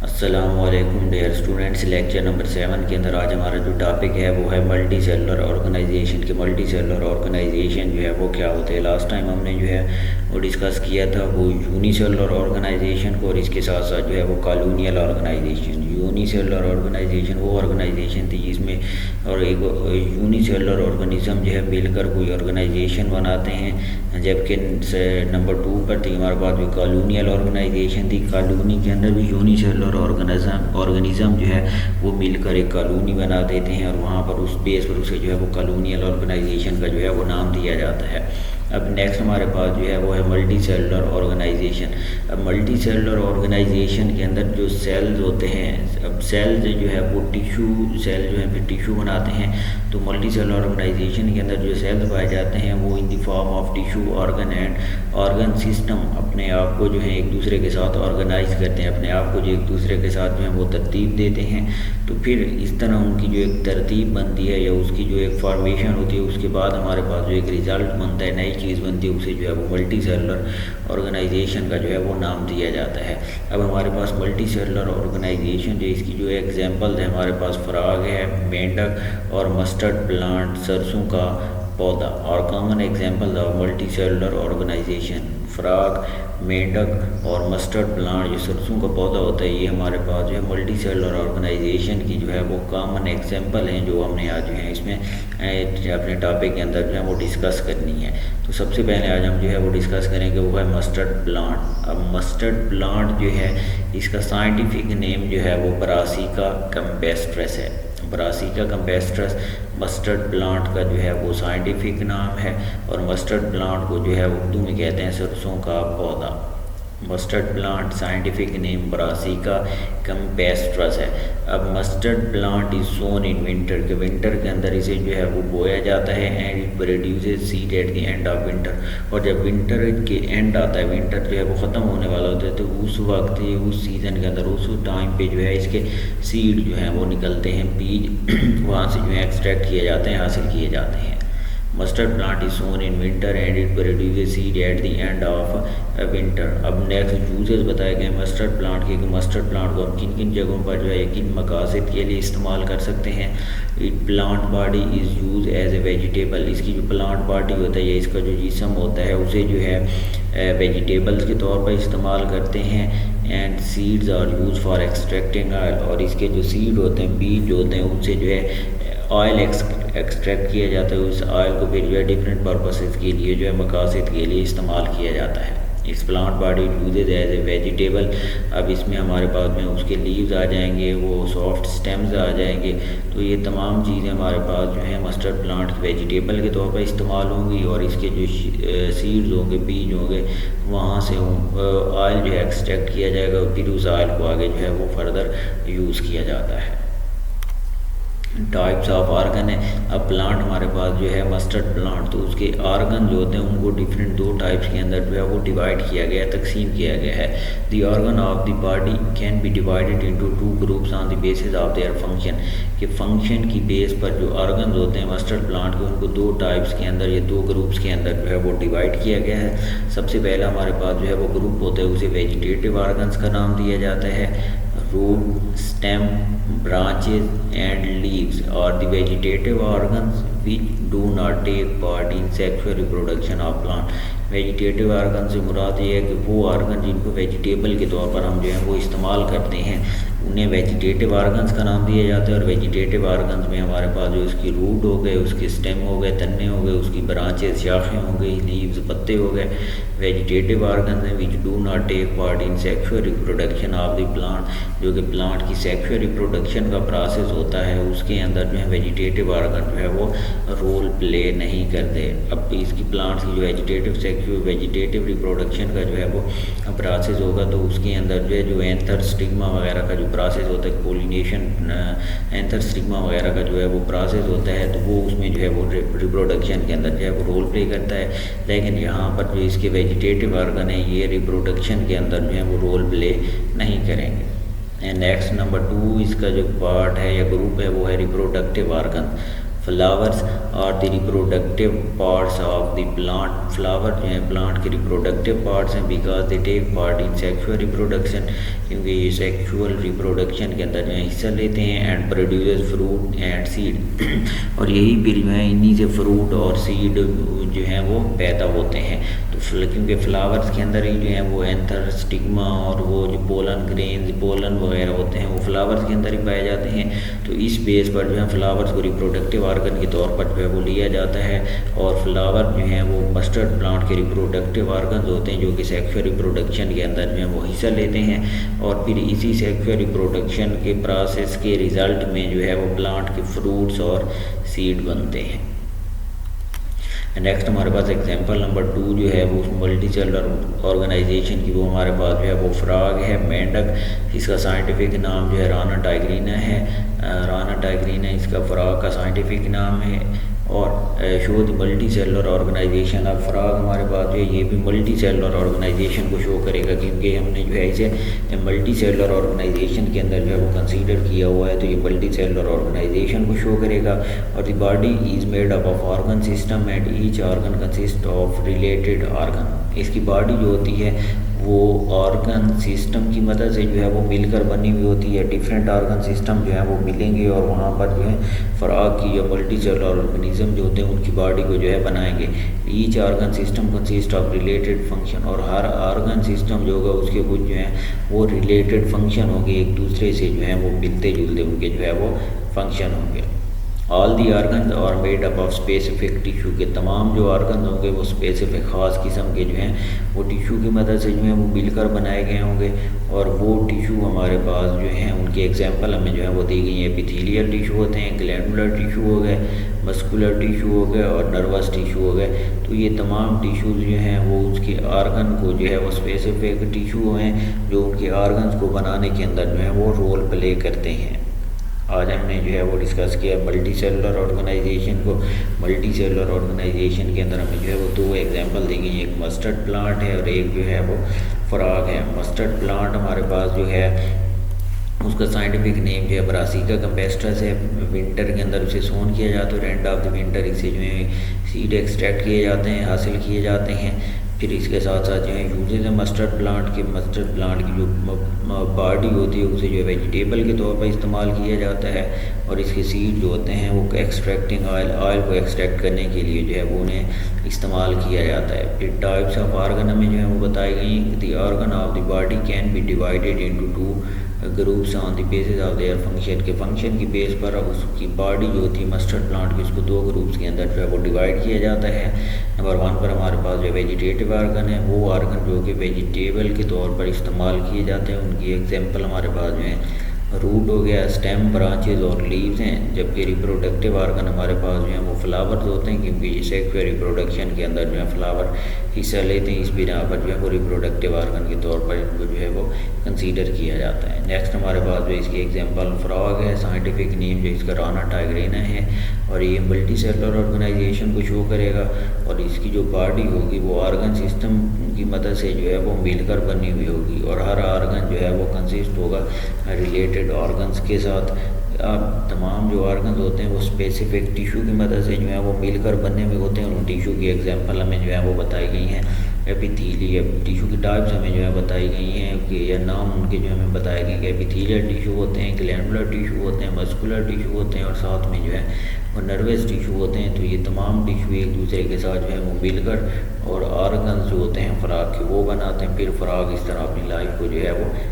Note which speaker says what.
Speaker 1: अस्सलामुअलैकुम dear students. Lecture number 7 के अंदर आज हमारा जो टॉपिक है वो है मल्टी सेलुलर ऑर्गेनाइजेशन। के मल्टी सेलुलर ऑर्गेनाइजेशन जो है वो क्या होते हैं। लास्ट टाइम हमने जो है वो डिस्कस किया था वो यूनिसेलुलर ऑर्गेनाइजेशन को, और इसके साथ साथ जो है वो कॉलोनियल ऑर्गेनाइजेशन। यूनिसेलुलर ऑर्गेनाइजेशन वो ऑर्गेनाइजेशन थी जिसमें और एक यूनिसेलुलर ऑर्गेनिज्म जो है मिलकर कोई ऑर्गेनाइजेशन बनाते हैं, जबकि नंबर 2 पर थी हमारे पास जो कॉलोनियल ऑर्गेनाइजेशन थी। कॉलोनी के अंदर भी यूनिसेलुलर ऑर्गेनिज्म जो है वो मिलकर एक कॉलोनी बना देते हैं, और वहाँ पर उस बेस पर उसे जो है वो कॉलोनियल ऑर्गेनाइजेशन का जो है वो नाम दिया जाता है। अब नेक्स्ट हमारे पास जो है वो है मल्टी सेलुलर ऑर्गेनाइजेशन। अब मल्टी सेलुलर ऑर्गेनाइजेशन के अंदर जो सेल्स होते हैं, अब सेल्स जो है वो टिश्यू सेल जो है फिर टिश्यू बनाते हैं। तो मल्टी सेलुलर ऑर्गेनाइजेशन के अंदर जो सेल्स पाए जाते हैं वो in the form of tissue organ and organ system अपने आप को जो है एक दूसरे के साथ ऑर्गेनाइज करते हैं, अपने आप को जो एक दूसरे के साथ जो है वो तरतीब देते हैं। तो फिर इस तरह उनकी जो एक तरतीब बनती है या उसकी जो एक फॉर्मेशन होती है, उसके बाद हमारे पास जो एक रिज़ल्ट बनता है, नई चीज़ बनती है, उसे जो है वो मल्टी सेलुलर ऑर्गेनाइजेशन का जो है वो नाम दिया जाता है। अब हमारे पास मल्टी सेलुलर ऑर्गेनाइजेशन जो इसकी जो एग्जांपल है, हमारे पास फ्रॉग है, मेंढक और मस्टर्ड प्लांट सरसों का पौधा। और common example of multi cellular organization frog, मेंढक और मस्टर्ड प्लांट जो सरसों का पौधा होता है, ये हमारे पास जो है मल्टी सेलुलर ऑर्गेनाइजेशन की जो है वो कॉमन एग्जांपल हैं जो हमने आज जो है इसमें अपने टॉपिक के अंदर जो है वो डिस्कस करनी है। तो सबसे पहले आज हम जो है वो डिस्कस करेंगे वो है मस्टर्ड प्लांट। अब मस्टर्ड प्लांट जो है इसका साइंटिफिक नेम जो है वो ब्रासिका कैम्पेस्ट्रस है। ब्रासिका कैम्पेस्ट्रस मस्टर्ड प्लांट का जो है वो साइंटिफिक नाम है, और मस्टर्ड प्लांट को जो है उर्दू में कहते हैं सरसों का पौधा। Mustard plant scientific name Brassica campestris है। अब mustard plant is sown in winter, के विंटर के अंदर इसे जो है वो बोया जाता है, and it produces seed at the end of winter. और जब विंटर के एंड आता है, विंटर जो है वो ख़त्म होने वाला होता है, तो उस वक्त उस सीज़न के अंदर उस टाइम पे जो है इसके सीड जो हैं वो निकलते हैं, बीज वहाँ से जो है एक्सट्रैक्ट किए जाते हैं, हासिल किए जाते हैं। Mustard plant is sown in winter and it produces seed at the end of winter. अब नेक्स्ट यूजेस बताए गए मस्टर्ड प्लांट के, मस्टर्ड प्लांट को हम किन किन जगहों पर जो है किन मकासद के लिए इस्तेमाल कर सकते हैं। It plant body is use as a vegetable, इसकी जो प्लांट बॉडी होता है या इसका जो जिस्म होता है उसे जो है वेजिटेबल्स के तौर पर इस्तेमाल करते हैं। And seeds are use for extracting oil, और इसके जो सीड होते हैं, बीज होते हैं, उनसे जो है ऑयल एक्सट्रैक्ट किया जाता है। उस ऑयल को फिर जो है डिफरेंट पर्पसेस के लिए जो है मकासद के लिए इस्तेमाल किया जाता है। इस plant body uses as a vegetable. अब इसमें हमारे पास में उसके लीव्स आ जाएंगे, वो सॉफ्ट स्टेम्स आ जाएंगे। तो ये तमाम चीज़ें हमारे पास जो है मस्टर्ड प्लांट वेजिटेबल के तौर पर इस्तेमाल होंगी, और इसके जो सीड्स होंगे, बीज होंगे, वहाँ से ऑयल जो है एक्सट्रैक्ट किया जाएगा, और फिर उस ऑयल को आगे जो है वो फर्दर यूज़ किया जाता है। टाइप्स ऑफ ऑर्गन है। अब प्लांट हमारे पास जो है मस्टर्ड प्लांट, तो उसके ऑर्गन जो होते हैं उनको डिफरेंट दो टाइप्स के अंदर जो है वो डिवाइड किया गया है, तकसीम किया गया है। The organ of the body can be divided into two groups on the basis of their function, कि फंक्शन की बेस पर जो ऑर्गन होते हैं मस्टर्ड प्लांट के, उनको दो टाइप्स के अंदर या दो ग्रुप्स के अंदर जो है वो डिवाइड किया गया है। सबसे पहला हमारे पास जो है वो ग्रुप होता है, उसे वेजिटेटिव ऑर्गन्स का नाम दिया जाता है। Root, stem, branches and leaves are the vegetative organs which do not take part in sexual reproduction of plant। Vegetative organ से मुराद ये है कि वो ऑर्गन जिनको वेजिटेबल के तौर पर हम जो है वो इस्तेमाल करते हैं, उन्हें वेजिटेटिव ऑर्गन्स का नाम दिया जाता है। और वेजिटेटिव ऑर्गन्स में हमारे पास जो उसकी रूट हो गए, उसके स्टेम हो गए, तन्ने हो गए, उसकी ब्रांचेस शाखें हो गई, लीव्स पत्ते हो गए, वेजिटेटिव ऑर्गन्स हैं which do not take part in sexual reproduction of the plant, जो कि प्लांट की सेक्सुअल रिप्रोडक्शन का प्रोसेस होता है उसके अंदर जो है वेजिटेटिव ऑर्गन जो है वो रोल प्ले नहीं करते। अब इसकी प्लांट्स की जो वेजिटेटिव रिप्रोडक्शन का जो है वो प्रोसेस होगा, तो उसके अंदर जो है जो एंथर स्टिग्मा वगैरह का जो प्रोसेस होता है, पोलिनेशन एंथर स्टिग्मा वगैरह का जो है वो प्रोसेस होता है, तो वो उसमें जो है वो रिप्रोडक्शन के अंदर जो है वो रोल प्ले करता है। लेकिन यहाँ पर जो इसके वेजिटेटिव ऑर्गन है ये रिप्रोडक्शन के अंदर जो है वो रोल प्ले नहीं करेंगे। नेक्स्ट नंबर 2 इसका जो पार्ट है या ग्रुप है वो है reproductive organ. Flowers are the reproductive parts of the plant. Flower जो है प्लांट के रिप्रोडक्टिव पार्ट्स हैं because they take part in sexual reproduction, क्योंकि ये सेक्सुअल रिप्रोडक्शन के अंदर जो है हिस्सा लेते हैं। And produce fruit and seed, और यही फिर जो है इन्हीं से फ्रूट और सीड जो है वो पैदा होते हैं। तो क्योंकि फ्लावर्स के अंदर ही जो है वो एंथर, स्टिग्मा और वो जो पोलन ग्रेन्स, पोलन वगैरह होते हैं वो फ्लावर्स के अंदर ही पाए जाते हैं। तो इस बेस पर जो है फ्लावर्स को रिप्रोडक्टिव आर्गन के तौर पर जो है वो लिया जाता है। और फ्लावर जो है वो मस्टर्ड प्लांट के रिप्रोडक्टिव आर्गन होते हैं जो कि सेक्सुअल रिप्रोडक्शन के अंदर जो है वो हिस्सा लेते हैं। और फिर इसी सेक्सुअल रिप्रोडक्शन के प्रोसेस के रिज़ल्ट में जो है वो प्लांट के फ्रूट्स और सीड बनते हैं। नेक्स्ट हमारे पास एग्जांपल नंबर 2 जो है वो मल्टी सेलुलर ऑर्गेनाइजेशन की, वो हमारे पास जो है वो फ्रॉग है, मेंढक। इसका साइंटिफिक नाम जो है राना टाइग्रीना है। राना टाइग्रीना इसका फ्रॉग का साइंटिफिक नाम है। और show the multi cellular organization of frog हमारे पास जो है ये भी मल्टी सेलुलर ऑर्गेनाइजेशन को शो करेगा, क्योंकि हमने जो है इसे मल्टी सेलुलर ऑर्गेनाइजेशन के अंदर जो है वो कंसीडर किया हुआ है। तो ये मल्टी सेलुलर ऑर्गेनाइजेशन को शो करेगा। और the body is made up of organ system and each organ consist of related organ. इसकी बॉडी जो होती है वो ऑर्गन सिस्टम की मदद से जो है वो मिलकर बनी हुई होती है। डिफरेंट ऑर्गन सिस्टम जो है वो मिलेंगे और वहाँ पर जो है फ्रॉग की या मल्टी सेलुलर ऑर्गेनिज्म जो होते हैं उनकी बॉडी को जो है बनाएंगे। Each organ system consist of related function, और हर ऑर्गन सिस्टम जो होगा उसके कुछ जो है वो रिलेटेड फंक्शन होंगे, एक दूसरे से जो है वो मिलते जुलते उनके जो है वो फंक्शन होंगे। ऑल दी आर्गन और made up of specific tissue, के तमाम जो आर्गन होंगे वो स्पेसिफिक ख़ास किस्म के जो हैं वो टिश्यू की मदद से जो है वो मिलकर बनाए गए होंगे। और वो टिश्यू हमारे पास जो हैं उनके एग्जांपल हमें जो है वो दी गई हैं। एपिथेलियल टिश्यू होते हैं, ग्लैंडुलर टिश्यू हो गए, मस्कुलर टिश्यू हो गए और नर्वस टिश्यू हो गए। तो ये तमाम टिश्यूज़ जो हैं वो उसके आर्गन को जो है वो स्पेसिफिक टिश्यू हैं जो उनके आर्गन्स को बनाने के अंदर जो है वो रोल प्ले करते हैं। आज हमने जो है वो डिस्कस किया मल्टी सेलुलर ऑर्गेनाइजेशन को। मल्टी सेलुलर ऑर्गेनाइजेशन के अंदर हमें जो है वो 2 एग्जांपल दी गई, एक मस्टर्ड प्लांट है और एक जो है वो फ्रॉग है। मस्टर्ड प्लांट हमारे पास जो है उसका साइंटिफिक नेम जो है ब्रासिका कैम्पेस्ट्रस है। विंटर के अंदर उसे सोन किया जाता है और एंड ऑफ द विंटर इसे जो है सीड एक्सट्रैक्ट किए जाते हैं, हासिल किए जाते हैं। फिर इसके साथ साथ जो है यूजेज है मस्टर्ड प्लांट की जो बॉडी होती है उसे जो है वेजिटेबल के तौर पर इस्तेमाल किया जाता है। और इसके सीड जो होते हैं वो एक्सट्रैक्टिंग ऑयल को एक्सट्रैक्ट करने के लिए जो है वो उन्हें इस्तेमाल किया जाता है। फिर टाइप्स ऑफ आर्गन हमें जो है वो बताई गई। The organ of the body can be divided into 2 groups on the basis of their function, के फंक्शन की बेस पर उसकी बॉडी जो होती है मस्टर्ड प्लांट की उसको 2 ग्रुप्स के अंदर जो है वो डिवाइड किया जाता है। नंबर 1 पर हमारे पास जो वेजिटेटिव आर्गन है, वो आर्गन जो कि वेजिटेबल के तौर पर इस्तेमाल किए जाते हैं। उनकी एग्जांपल हमारे पास जो है रूट हो गया, स्टेम, ब्रांचेज और लीव्स हैं। जबकि रिप्रोडक्टिव आर्गन हमारे पास जो है वो फ्लावर्स होते हैं, क्योंकि ये सेक्सुअल रिप्रोडक्शन के अंदर जो है फ्लावर हिस्सा लेते हैं। इस बिना पर जो है वो रिप्रोडक्टिव आर्गन के तौर पर इनको जो है वो कंसीडर किया जाता है। नेक्स्ट हमारे पास जो इसकी एग्जांपल फ्रॉग है, साइंटिफिक नेम जो इसका राना टाइग्रीना है। और ये मल्टी सेलुलर ऑर्गेनाइजेशन को शो करेगा। और इसकी जो बॉडी होगी वो ऑर्गन सिस्टम की मदद से जो है वो मिलकर बनी हुई होगी। और हर ऑर्गन जो है वो कंसिस्ट होगा रिलेटेड ऑर्गन्स के साथ। अब तमाम जो ऑर्गन्स होते हैं वो स्पेसिफिक टिश्यू की मदद से जो है वो मिलकर बने हुए होते हैं। उन टिश्यू की एग्जांपल हमें जो है वो बताई गई हैं। एपिथेलियल टिश्यू की टाइप्स हमें जो है बताई गई हैं कि या नाम उनके जो हमें बताए गए कि एपिथेलियल टिश्यू होते हैं, ग्लैंडुलर टिश्यू होते हैं, मस्कुलर टिश्यू होते हैं और साथ में जो है वो नर्वस टिश्यू होते हैं। तो ये तमाम टिश्यू एक दूसरे के साथ जो है वो मिलकर और ऑर्गन्स जो होते हैं फ्रॉग के वो बनाते हैं। फिर फ्रॉग इस तरह अपनी लाइफ को जो है वो